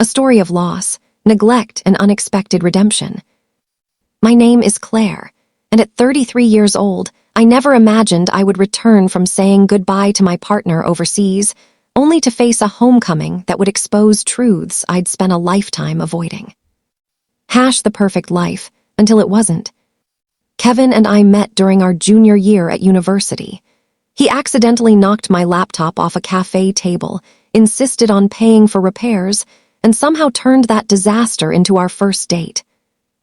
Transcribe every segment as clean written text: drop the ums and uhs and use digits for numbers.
story of loss, neglect, and unexpected redemption. My name is Claire, and at 33 years old, I never imagined I would return from saying goodbye to my partner overseas, only to face a homecoming that would expose truths I'd spent a lifetime avoiding. The perfect life, until it wasn't. Kevin and I met during our junior year at university. He accidentally knocked my laptop off a cafe table, insisted on paying for repairs, and somehow turned that disaster into our first date.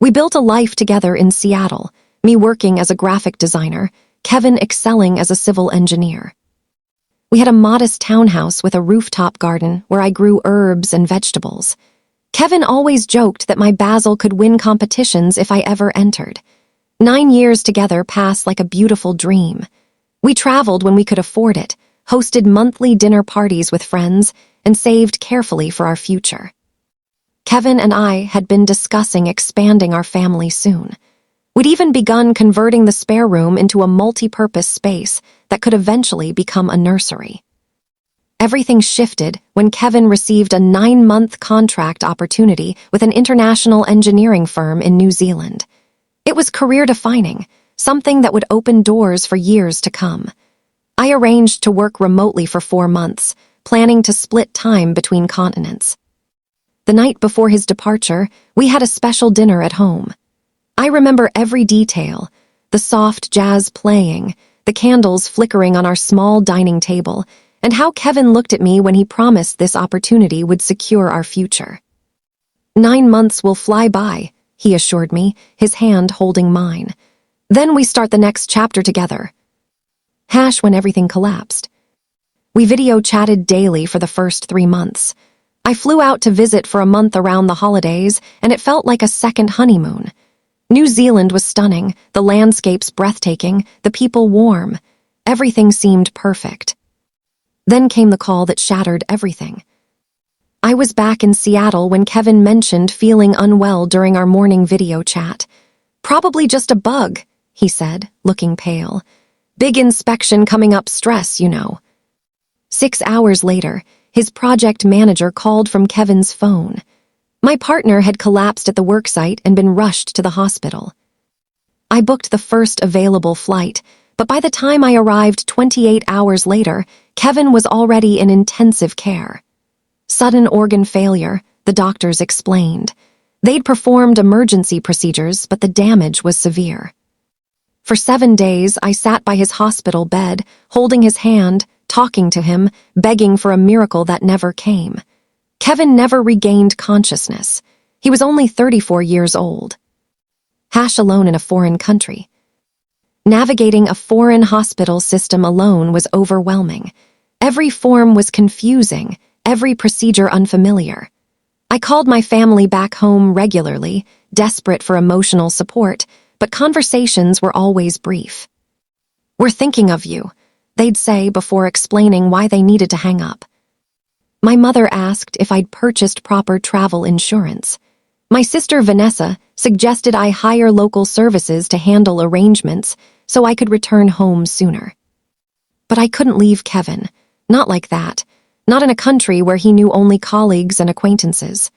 We built a life together in Seattle, me working as a graphic designer, Kevin excelling as a civil engineer. We had a modest townhouse with a rooftop garden where I grew herbs and vegetables. Kevin always joked that my basil could win competitions if I ever entered. 9 years together passed like a beautiful dream. We traveled when we could afford it, hosted monthly dinner parties with friends, and saved carefully for our future. Kevin and I had been discussing expanding our family soon. We'd even begun converting the spare room into a multi-purpose space that could eventually become a nursery. Everything shifted when Kevin received a 9-month contract opportunity with an international engineering firm in New Zealand. It was career-defining, something that would open doors for years to come. I arranged to work remotely for 4 months, planning to split time between continents. The night before his departure, we had a special dinner at home. I remember every detail, the soft jazz playing, the candles flickering on our small dining table, and how Kevin looked at me when he promised this opportunity would secure our future. 9 months will fly by, he assured me, his hand holding mine. Then we start the next chapter together. When everything collapsed. We video chatted daily for the first 3 months. I flew out to visit for a month around the holidays, and it felt like a second honeymoon. New Zealand was stunning, the landscapes breathtaking, the people warm. Everything seemed perfect. Then came the call that shattered everything. I was back in Seattle when Kevin mentioned feeling unwell during our morning video chat. Probably just a bug, he said, looking pale. Big inspection coming up, stress, you know. 6 hours later, his project manager called from Kevin's phone. My partner had collapsed at the worksite and been rushed to the hospital. I booked the first available flight, but by the time I arrived 28 hours later, Kevin was already in intensive care. Sudden organ failure, the doctors explained. They'd performed emergency procedures, but the damage was severe. For 7 days, I sat by his hospital bed, holding his hand, talking to him, begging for a miracle that never came. Kevin never regained consciousness. He was only 34 years old. Alone in a foreign country. Navigating a foreign hospital system alone was overwhelming. Every form was confusing, every procedure unfamiliar. I called my family back home regularly, desperate for emotional support, but conversations were always brief. "We're thinking of you," they'd say before explaining why they needed to hang up. My mother asked if I'd purchased proper travel insurance. My sister Vanessa suggested I hire local services to handle arrangements so I could return home sooner. But I couldn't leave Kevin, not like that, not in a country where he knew only colleagues and acquaintances.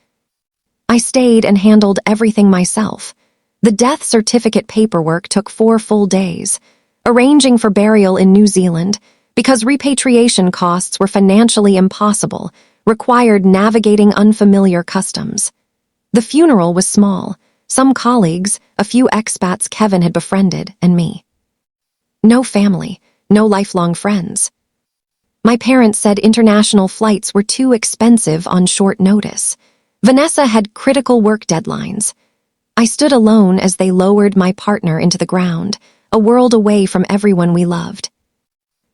I stayed and handled everything myself. The death certificate paperwork took 4 full days. Arranging for burial in New Zealand, because repatriation costs were financially impossible, required navigating unfamiliar customs. The funeral was small, some colleagues, a few expats Kevin had befriended, and me. No family, no lifelong friends. My parents said international flights were too expensive on short notice. Vanessa had critical work deadlines. I stood alone as they lowered my partner into the ground, a world away from everyone we loved.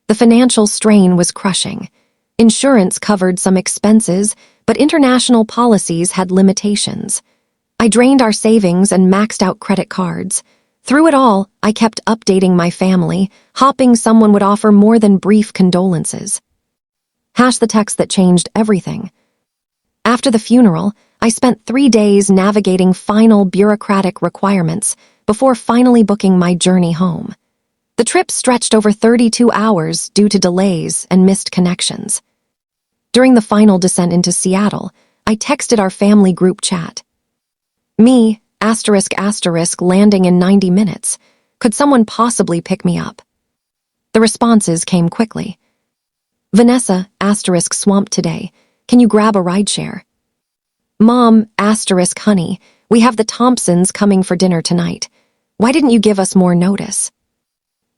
The financial strain was crushing. Insurance covered some expenses, but international policies had limitations. I drained our savings and maxed out credit cards. Through it all, I kept updating my family, hoping someone would offer more than brief condolences. The text that changed everything. After the funeral, I spent 3 days navigating final bureaucratic requirements before finally booking my journey home. The trip stretched over 32 hours due to delays and missed connections. During the final descent into Seattle, I texted our family group chat. Me, ***, landing in 90 minutes. Could someone possibly pick me up? The responses came quickly. Vanessa, ***, swamped today. Can you grab a rideshare? Mom, ***, honey, we have the Thompsons coming for dinner tonight. Why didn't you give us more notice?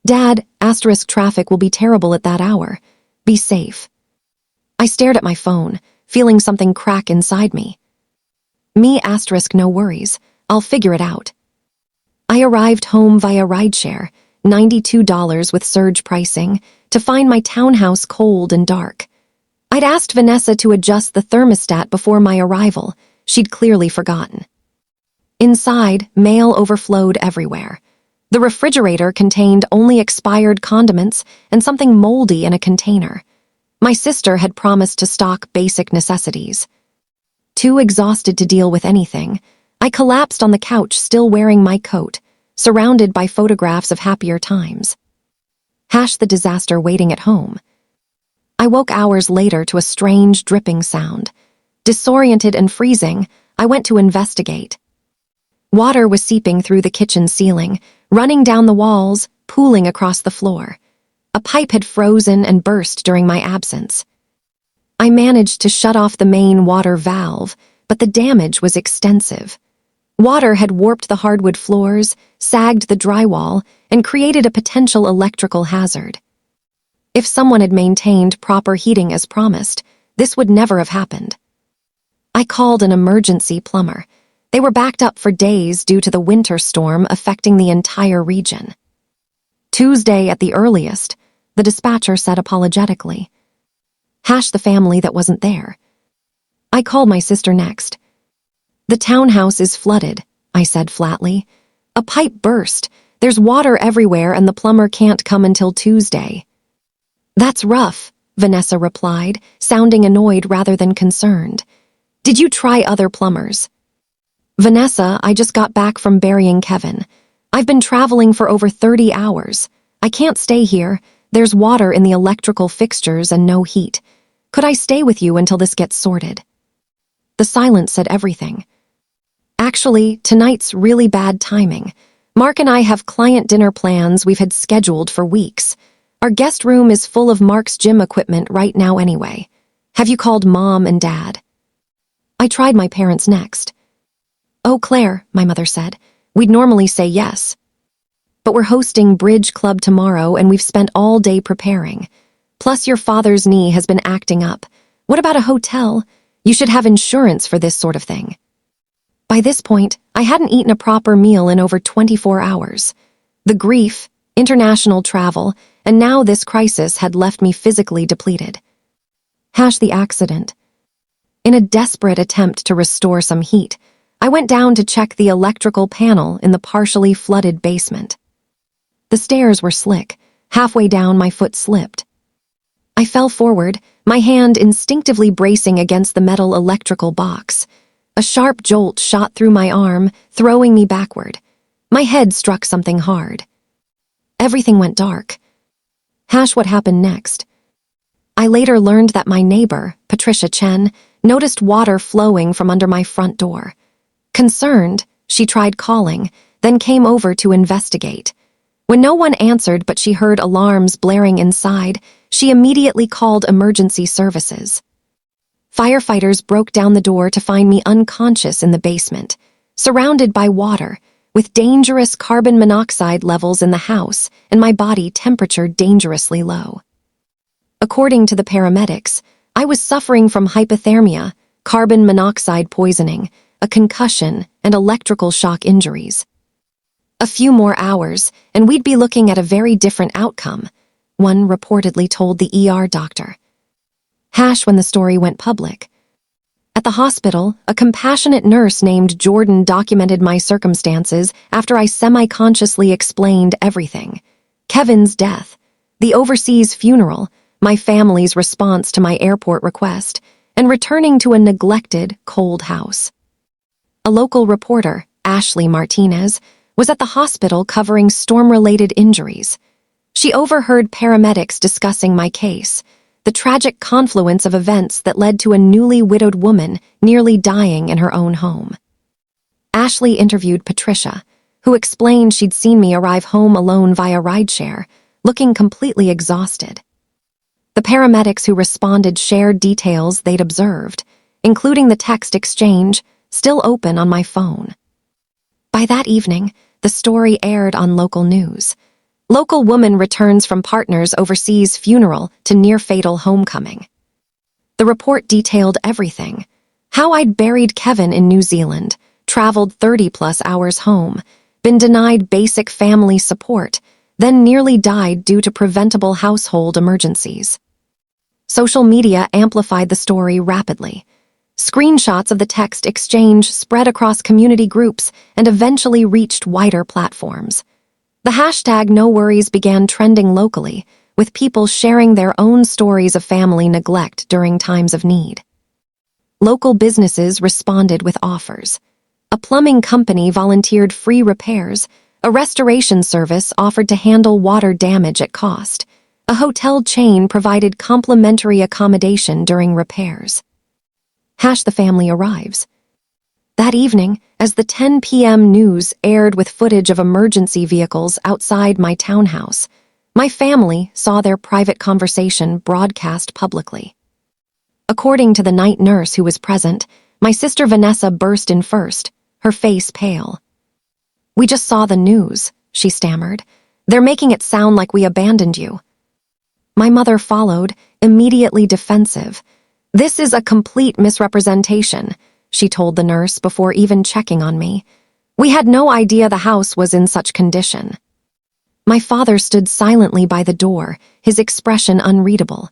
Dad, ***, traffic will be terrible at that hour. Be safe. I stared at my phone, feeling something crack inside me. Me, ***, no worries. I'll figure it out. I arrived home via rideshare, $92 with surge pricing, to find my townhouse cold and dark. I'd asked Vanessa to adjust the thermostat before my arrival. She'd clearly forgotten. Inside, mail overflowed everywhere. The refrigerator contained only expired condiments and something moldy in a container. My sister had promised to stock basic necessities. Too exhausted to deal with anything, I collapsed on the couch still wearing my coat, surrounded by photographs of happier times. # the disaster waiting at home. I woke hours later to a strange dripping sound. Disoriented and freezing, I went to investigate. Water was seeping through the kitchen ceiling, running down the walls, pooling across the floor. A pipe had frozen and burst during my absence. I managed to shut off the main water valve, but the damage was extensive. Water had warped the hardwood floors, sagged the drywall, and created a potential electrical hazard. If someone had maintained proper heating as promised, this would never have happened. I called an emergency plumber. They were backed up for days due to the winter storm affecting the entire region. Tuesday at the earliest, the dispatcher said apologetically. # the family that wasn't there. I called my sister next. The townhouse is flooded, I said flatly. A pipe burst. There's water everywhere and the plumber can't come until Tuesday. That's rough, Vanessa replied, sounding annoyed rather than concerned. Did you try other plumbers? Vanessa, I just got back from burying Kevin. I've been traveling for over 30 hours. I can't stay here. There's water in the electrical fixtures and no heat. Could I stay with you until this gets sorted? The silence said everything. Actually, tonight's really bad timing. Mark and I have client dinner plans we've had scheduled for weeks. Our guest room is full of Mark's gym equipment right now anyway. Have you called Mom and Dad? I tried my parents next. Oh, Claire, my mother said. We'd normally say yes. But we're hosting Bridge Club tomorrow and we've spent all day preparing. Plus your father's knee has been acting up. What about a hotel? You should have insurance for this sort of thing. By this point, I hadn't eaten a proper meal in over 24 hours. The grief, international travel, and now this crisis had left me physically depleted. # the accident. In a desperate attempt to restore some heat, I went down to check the electrical panel in the partially flooded basement. The stairs were slick. Halfway down, my foot slipped. I fell forward, my hand instinctively bracing against the metal electrical box. A sharp jolt shot through my arm, throwing me backward. My head struck something hard. Everything went dark. # what happened next. I later learned that my neighbor, Patricia Chen, noticed water flowing from under my front door. Concerned, she tried calling, then came over to investigate. When no one answered but she heard alarms blaring inside, she immediately called emergency services. Firefighters broke down the door to find me unconscious in the basement, surrounded by water, with dangerous carbon monoxide levels in the house and my body temperature dangerously low. According to the paramedics, I was suffering from hypothermia, carbon monoxide poisoning, a concussion, and electrical shock injuries. A few more hours, and we'd be looking at a very different outcome, one reportedly told the ER doctor. # when the story went public. At the hospital, a compassionate nurse named Jordan documented my circumstances after I semi-consciously explained everything. Kevin's death, the overseas funeral, my family's response to my airport request, and returning to a neglected, cold house. A local reporter, Ashley Martinez, was at the hospital covering storm-related injuries. She overheard paramedics discussing my case. the tragic confluence of events that led to a newly widowed woman nearly dying in her own home. Ashley interviewed Patricia, who explained she'd seen me arrive home alone via rideshare, looking completely exhausted. The paramedics who responded shared details they'd observed, including the text exchange still open on my phone. By that evening, the story aired on local news. Local woman returns from partner's overseas funeral to near-fatal homecoming. The report detailed everything. How I'd buried Kevin in New Zealand, traveled 30-plus hours home, been denied basic family support, then nearly died due to preventable household emergencies. Social media amplified the story rapidly. Screenshots of the text exchange spread across community groups and eventually reached wider platforms. The hashtag No Worries began trending locally, with people sharing their own stories of family neglect during times of need. Local businesses responded with offers. A plumbing company volunteered free repairs, a restoration service offered to handle water damage at cost, a hotel chain provided complimentary accommodation during repairs. The family arrives. That evening, as the 10 p.m. news aired with footage of emergency vehicles outside my townhouse, my family saw their private conversation broadcast publicly. According to the night nurse who was present, my sister Vanessa burst in first, her face pale. "We just saw the news," she stammered. "They're making it sound like we abandoned you." My mother followed, immediately defensive. "This is a complete misrepresentation," she told the nurse before even checking on me. "We had no idea the house was in such condition." My father stood silently by the door, his expression unreadable.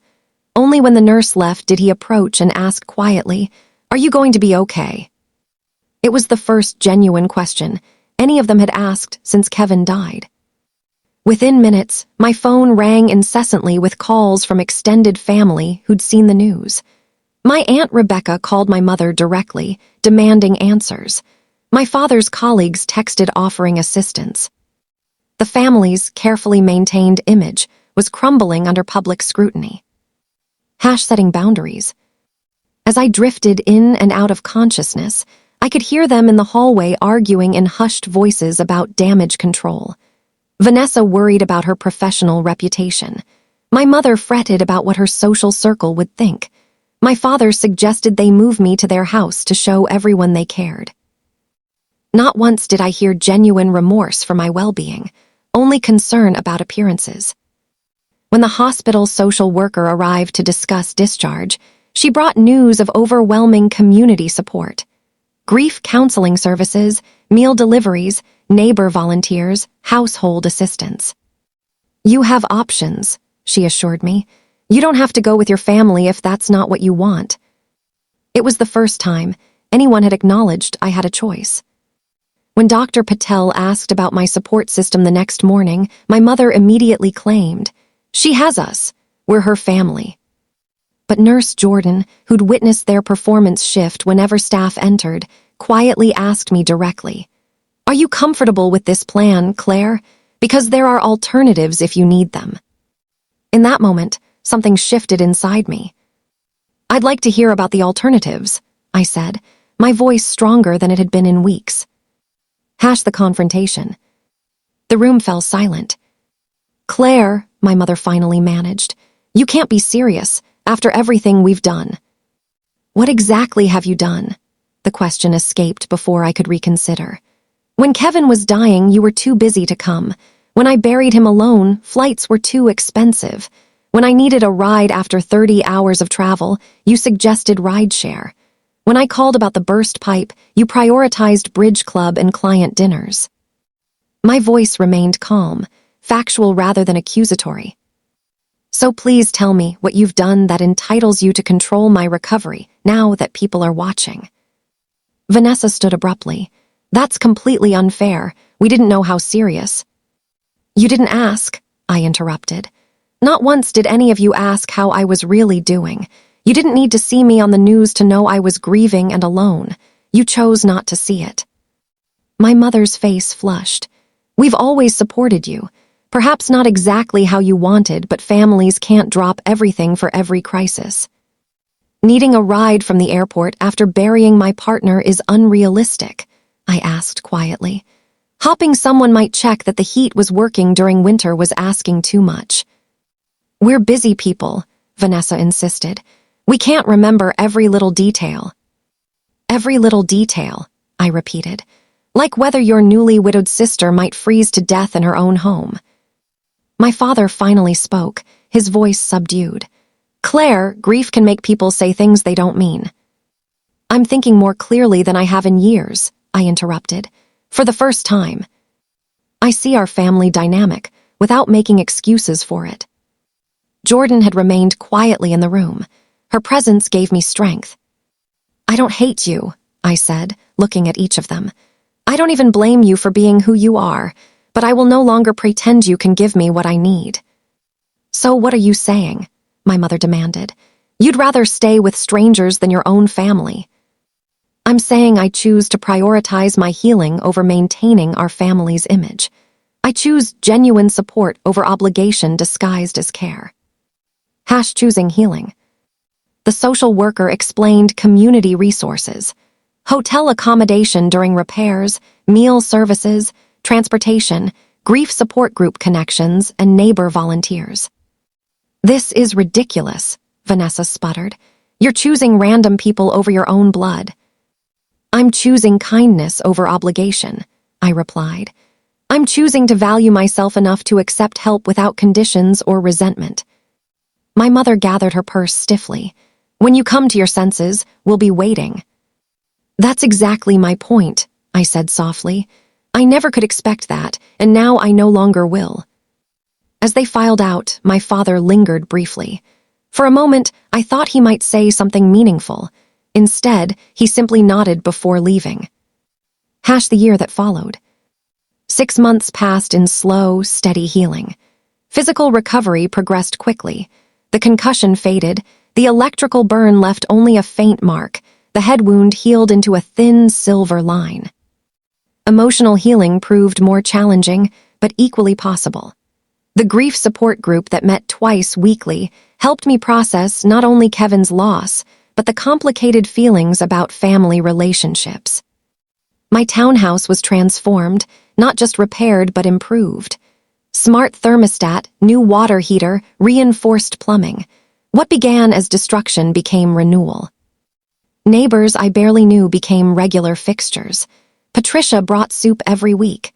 Only when the nurse left did he approach and ask quietly, "Are you going to be okay?" It was the first genuine question any of them had asked since Kevin died. Within minutes, my phone rang incessantly with calls from extended family who'd seen the news. My Aunt Rebecca called my mother directly, demanding answers. My father's colleagues texted offering assistance. The family's carefully maintained image was crumbling under public scrutiny. Setting boundaries. As I drifted in and out of consciousness, I could hear them in the hallway arguing in hushed voices about damage control. Vanessa worried about her professional reputation. My mother fretted about what her social circle would think. My father suggested they move me to their house to show everyone they cared. Not once did I hear genuine remorse for my well-being, only concern about appearances. When the hospital social worker arrived to discuss discharge, she brought news of overwhelming community support. Grief counseling services, meal deliveries, neighbor volunteers, household assistance. "You have options," she assured me. "You don't have to go with your family if that's not what you want." It was the first time anyone had acknowledged I had a choice. When Dr. Patel asked about my support system the next morning, my mother immediately claimed, "She has us. We're her family." But Nurse Jordan, who'd witnessed their performance shift whenever staff entered, quietly asked me directly, "Are you comfortable with this plan, Claire? Because there are alternatives if you need them." In that moment, something shifted inside me. "I'd like to hear about the alternatives," I said, my voice stronger than it had been in weeks. The confrontation. The room fell silent. "Claire," my mother finally managed, "you can't be serious, after everything we've done." "What exactly have you done?" The question escaped before I could reconsider. "When Kevin was dying, you were too busy to come. When I buried him alone, flights were too expensive. When I needed a ride after 30 hours of travel, you suggested rideshare. When I called about the burst pipe, you prioritized bridge club and client dinners." My voice remained calm, factual rather than accusatory. "So please tell me what you've done that entitles you to control my recovery now that people are watching." Vanessa stood abruptly. "That's completely unfair. We didn't know how serious." "You didn't ask," I interrupted. "Not once did any of you ask how I was really doing. You didn't need to see me on the news to know I was grieving and alone. You chose not to see it." My mother's face flushed. "We've always supported you. Perhaps not exactly how you wanted, but families can't drop everything for every crisis. Needing a ride from the airport after burying my partner is unrealistic, I asked quietly. Hopping someone might check that the heat was working during winter was asking too much. We're busy people, Vanessa insisted. We can't remember every little detail. Every little detail, I repeated, like whether your newly widowed sister might freeze to death in her own home. My father finally spoke, his voice subdued. Claire, grief can make people say things they don't mean. I'm thinking more clearly than I have in years, I interrupted. For the first time. I see our family dynamic without making excuses for it. Jordan had remained quietly in the room. Her presence gave me strength. I don't hate you, I said, looking at each of them. I don't even blame you for being who you are, but I will no longer pretend you can give me what I need. So what are you saying? My mother demanded. You'd rather stay with strangers than your own family. I'm saying I choose to prioritize my healing over maintaining our family's image. I choose genuine support over obligation disguised as care. Choosing healing. The social worker explained community resources, hotel accommodation during repairs, meal services, transportation, grief support group connections, and neighbor volunteers. This is ridiculous, Vanessa sputtered. You're choosing random people over your own blood. I'm choosing kindness over obligation, I replied. I'm choosing to value myself enough to accept help without conditions or resentment. My mother gathered her purse stiffly. When you come to your senses, we'll be waiting. That's exactly my point, I said softly. I never could expect that, and now I no longer will. As they filed out, my father lingered briefly. For a moment, I thought he might say something meaningful. Instead, he simply nodded before leaving. The year that followed. 6 months passed in slow, steady healing. Physical recovery progressed quickly. The concussion faded, the electrical burn left only a faint mark, the head wound healed into a thin silver line. Emotional healing proved more challenging, but equally possible. The grief support group that met twice weekly helped me process not only Kevin's loss, but the complicated feelings about family relationships. My townhouse was transformed, not just repaired but improved. Smart thermostat, new water heater, reinforced plumbing. What began as destruction became renewal. Neighbors I barely knew became regular fixtures. Patricia brought soup every week.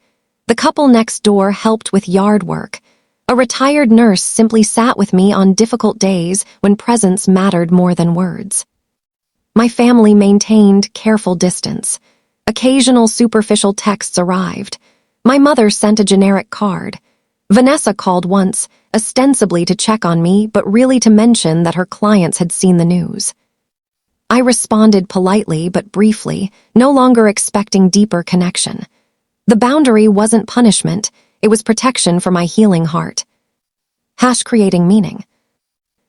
The couple next door helped with yard work. A retired nurse simply sat with me on difficult days when presence mattered more than words. My family maintained careful distance. Occasional superficial texts arrived. My mother sent a generic card. Vanessa called once, ostensibly to check on me, but really to mention that her clients had seen the news. I responded politely but briefly, no longer expecting deeper connection. The boundary wasn't punishment, it was protection for my healing heart. Creating meaning.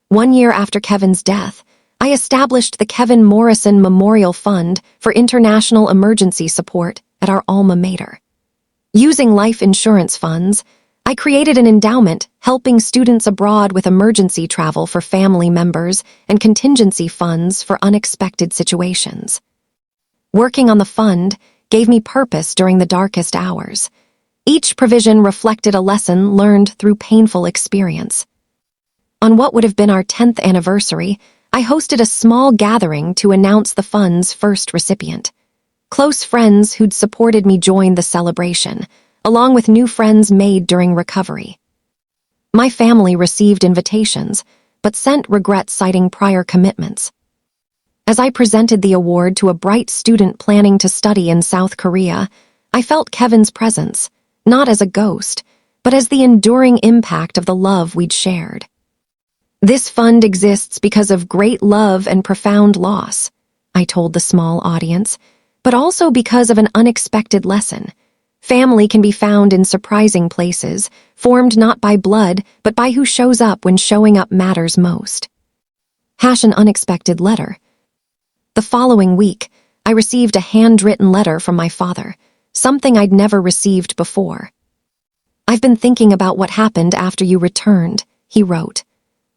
1 year after Kevin's death, I established the Kevin Morrison Memorial Fund for International Emergency Support at our alma mater. Using life insurance funds, I created an endowment helping students abroad with emergency travel for family members and contingency funds for unexpected situations. Working on the fund gave me purpose during the darkest hours. Each provision reflected a lesson learned through painful experience. On what would have been our 10th anniversary, I hosted a small gathering to announce the fund's first recipient. Close friends who'd supported me joined the celebration, along with new friends made during recovery. My family received invitations, but sent regrets citing prior commitments. As I presented the award to a bright student planning to study in South Korea, I felt Kevin's presence, not as a ghost, but as the enduring impact of the love we'd shared. This fund exists because of great love and profound loss, I told the small audience, but also because of an unexpected lesson. Family can be found in surprising places, formed not by blood, but by who shows up when showing up matters most. An unexpected letter. The following week, I received a handwritten letter from my father, something I'd never received before. I've been thinking about what happened after you returned, he wrote.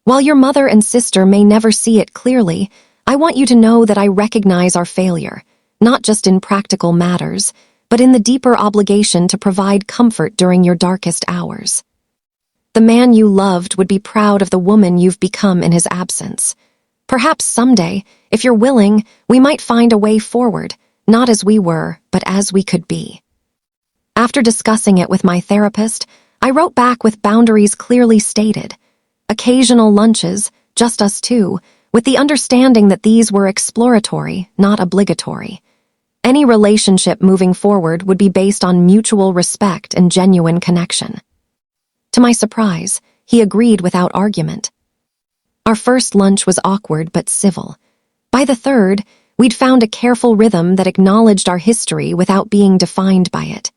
While your mother and sister may never see it clearly, I want you to know that I recognize our failure, not just in practical matters, but in the deeper obligation to provide comfort during your darkest hours. The man you loved would be proud of the woman you've become in his absence. Perhaps someday, if you're willing, we might find a way forward, not as we were, but as we could be. After discussing it with my therapist, I wrote back with boundaries clearly stated. Occasional lunches, just us two, with the understanding that these were exploratory, not obligatory. Any relationship moving forward would be based on mutual respect and genuine connection. To my surprise, he agreed without argument. Our first lunch was awkward but civil. By the third, we'd found a careful rhythm that acknowledged our history without being defined by it.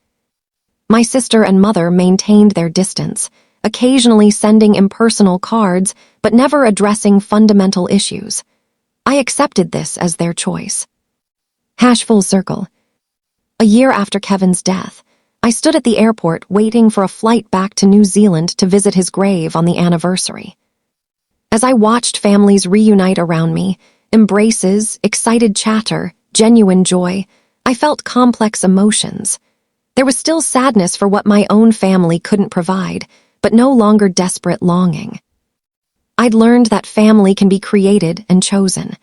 My sister and mother maintained their distance, occasionally sending impersonal cards but never addressing fundamental issues. I accepted this as their choice. Full circle. A year after Kevin's death, I stood at the airport waiting for a flight back to New Zealand to visit his grave on the anniversary. As I watched families reunite around me, embraces, excited chatter, genuine joy, I felt complex emotions. There was still sadness for what my own family couldn't provide, but no longer desperate longing. I'd learned that family can be created and chosen.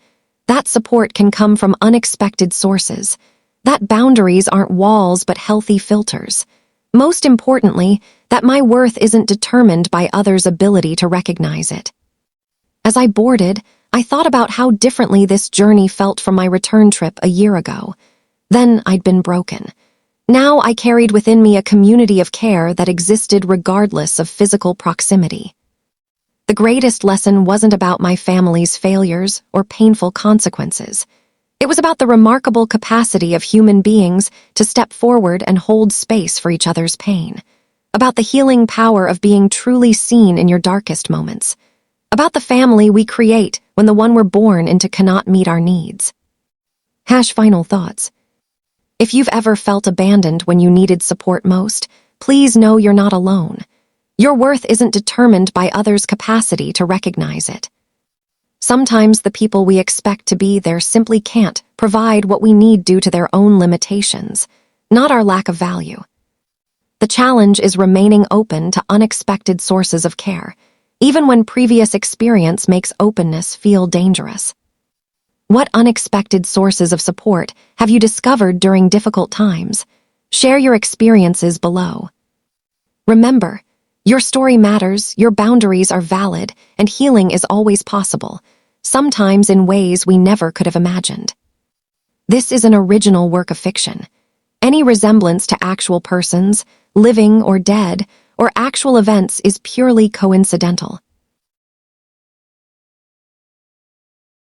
That support can come from unexpected sources. That boundaries aren't walls but healthy filters. Most importantly, that my worth isn't determined by others' ability to recognize it. As I boarded, I thought about how differently this journey felt from my return trip a year ago. Then I'd been broken. Now I carried within me a community of care that existed regardless of physical proximity. The greatest lesson wasn't about my family's failures or painful consequences. It was about the remarkable capacity of human beings to step forward and hold space for each other's pain. About the healing power of being truly seen in your darkest moments. About the family we create when the one we're born into cannot meet our needs. Final thoughts. If you've ever felt abandoned when you needed support most, please know you're not alone. Your worth isn't determined by others' capacity to recognize it. Sometimes the people we expect to be there simply can't provide what we need due to their own limitations, not our lack of value. The challenge is remaining open to unexpected sources of care, even when previous experience makes openness feel dangerous. What unexpected sources of support have you discovered during difficult times? Share your experiences below. Remember, your story matters, your boundaries are valid, and healing is always possible, sometimes in ways we never could have imagined. This is an original work of fiction. Any resemblance to actual persons, living or dead, or actual events is purely coincidental.